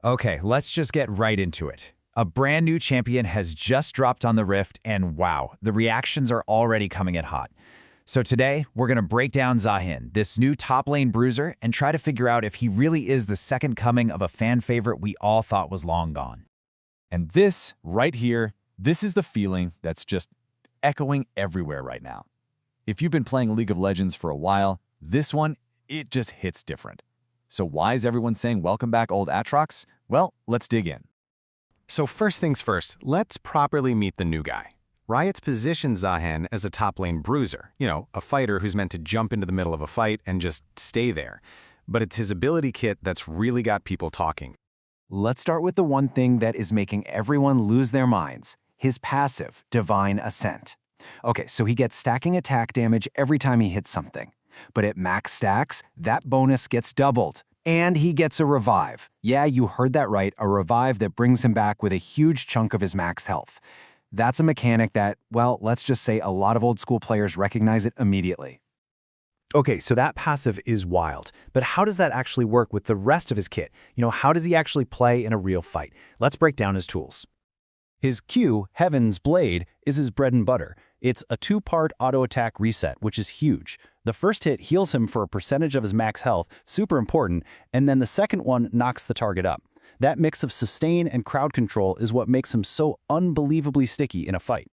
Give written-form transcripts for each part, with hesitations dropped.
Okay, let's just get right into it. A brand new champion has just dropped on the Rift, and wow, the reactions are already coming in hot. So today, we're going to break down Zahin, this new top lane bruiser, and try to figure out if he really is the second coming of a fan favorite we all thought was long gone. And this, right here, this is the feeling that's just echoing everywhere right now. If you've been playing League of Legends for a while, this one, it just hits different. So why is everyone saying welcome back old Atrox? Well, let's dig in. So first things first, let's properly meet the new guy. Riot's positioned Zahin as a top lane bruiser, a fighter who's meant to jump into the middle of a fight and just stay there. But it's his ability kit that's really got people talking. Let's start with the one thing that is making everyone lose their minds, his passive, Divine Ascent. Okay, so he gets stacking attack damage every time he hits something. But at max stacks, that bonus gets doubled. And he gets a revive. Yeah, you heard that right, a revive that brings him back with a huge chunk of his max health. That's a mechanic that, well, let's just say a lot of old school players recognize it immediately. Okay, so that passive is wild, but how does that actually work with the rest of his kit? How does he actually play in a real fight? Let's break down his tools. His Q, Heaven's Blade, is his bread and butter. It's a two-part auto-attack reset, which is huge. The first hit heals him for a percentage of his max health, super important, and then the second one knocks the target up. That mix of sustain and crowd control is what makes him so unbelievably sticky in a fight.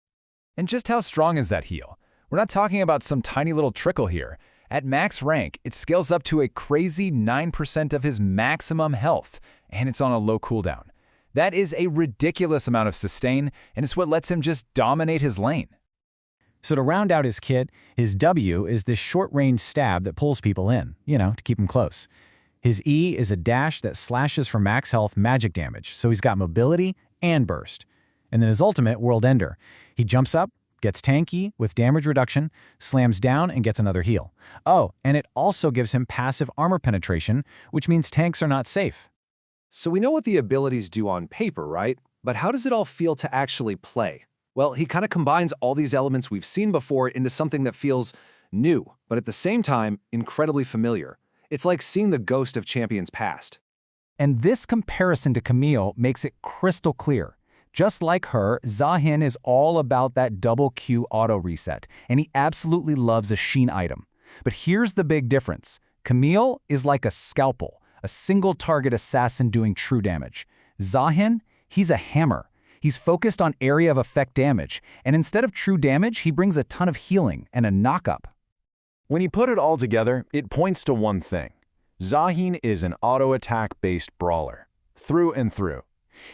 And just how strong is that heal? We're not talking about some tiny little trickle here. At max rank, it scales up to a crazy 9% of his maximum health, and it's on a low cooldown. That is a ridiculous amount of sustain, and it's what lets him just dominate his lane. So to round out his kit, his W is this short-range stab that pulls people in, to keep them close. His E is a dash that slashes for max health magic damage, so he's got mobility and burst. And then his ultimate, World Ender. He jumps up, gets tanky with damage reduction, slams down, and gets another heal. Oh, and it also gives him passive armor penetration, which means tanks are not safe. So we know what the abilities do on paper, right? But how does it all feel to actually play? Well, he kind of combines all these elements we've seen before into something that feels new, but at the same time, incredibly familiar. It's like seeing the ghost of champions past. And this comparison to Camille makes it crystal clear. Just like her, Zahin is all about that double Q auto reset, and he absolutely loves a sheen item. But here's the big difference. Camille is like a scalpel, a single target assassin doing true damage. Zahin, he's a hammer. He's focused on area of effect damage, and instead of true damage, he brings a ton of healing and a knock-up. When you put it all together, it points to one thing. Zahin is an auto-attack-based brawler, through and through.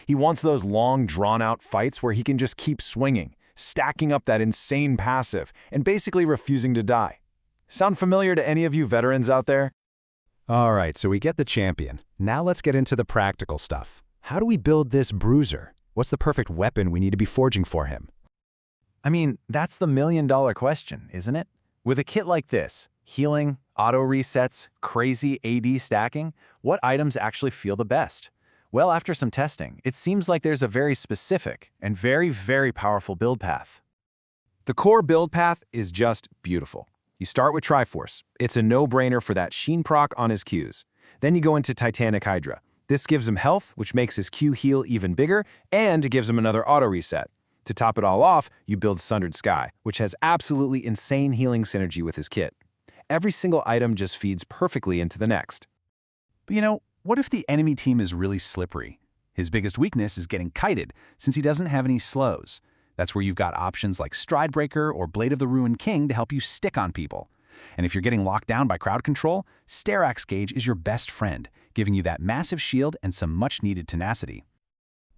He wants those long, drawn-out fights where he can just keep swinging, stacking up that insane passive, and basically refusing to die. Sound familiar to any of you veterans out there? All right, so we get the champion. Now let's get into the practical stuff. How do we build this bruiser? What's the perfect weapon we need to be forging for him? I mean, that's the million-dollar question, isn't it? With a kit like this, healing, auto resets, crazy AD stacking, what items actually feel the best? Well, after some testing, it seems like there's a very specific and very, very powerful build path. The core build path is just beautiful. You start with Triforce. It's a no-brainer for that sheen proc on his Qs. Then you go into Titanic Hydra. This gives him health, which makes his Q heal even bigger, and it gives him another auto reset. To top it all off, you build Sundered Sky, which has absolutely insane healing synergy with his kit. Every single item just feeds perfectly into the next. But what if the enemy team is really slippery? His biggest weakness is getting kited, since he doesn't have any slows. That's where you've got options like Stridebreaker or Blade of the Ruined King to help you stick on people. And if you're getting locked down by crowd control, Sterak's Gauge is your best friend, giving you that massive shield and some much-needed tenacity.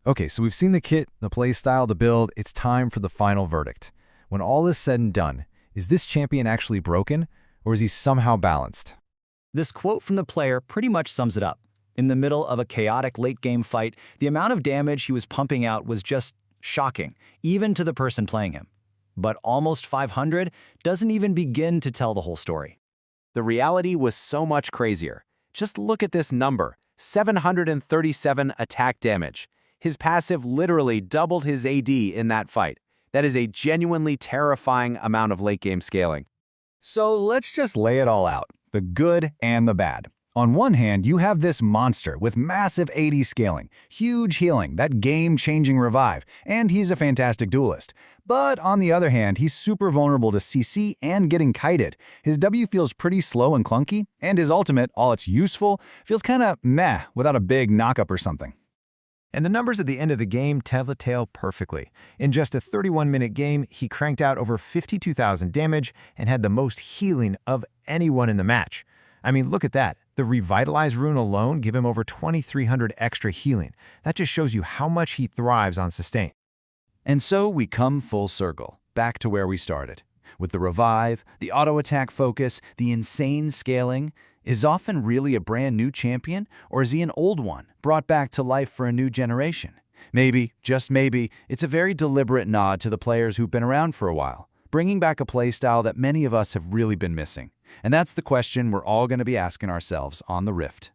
Okay, so we've seen the kit, the playstyle, the build. It's time for the final verdict. When all is said and done, is this champion actually broken, or is he somehow balanced? This quote from the player pretty much sums it up. In the middle of a chaotic late-game fight, the amount of damage he was pumping out was just shocking, even to the person playing him. But almost 500 doesn't even begin to tell the whole story. The reality was so much crazier. Just look at this number, 737 attack damage. His passive literally doubled his AD in that fight. That is a genuinely terrifying amount of late-game scaling. So let's just lay it all out, the good and the bad. On one hand, you have this monster with massive AD scaling, huge healing, that game-changing revive, and he's a fantastic duelist. But on the other hand, he's super vulnerable to CC and getting kited. His W feels pretty slow and clunky, and his ultimate, all it's useful, feels kinda meh without a big knockup or something. And the numbers at the end of the game tell the tale perfectly. In just a 31-minute game, he cranked out over 52,000 damage and had the most healing of anyone in the match. I mean, look at that. The Revitalize rune alone gave him over 2,300 extra healing. That just shows you how much he thrives on sustain. And so we come full circle, back to where we started. With the revive, the auto-attack focus, the insane scaling, is Zahin really a brand new champion, or is he an old one, brought back to life for a new generation? Maybe, just maybe, it's a very deliberate nod to the players who've been around for a while, bringing back a playstyle that many of us have really been missing. And that's the question we're all going to be asking ourselves on the Rift.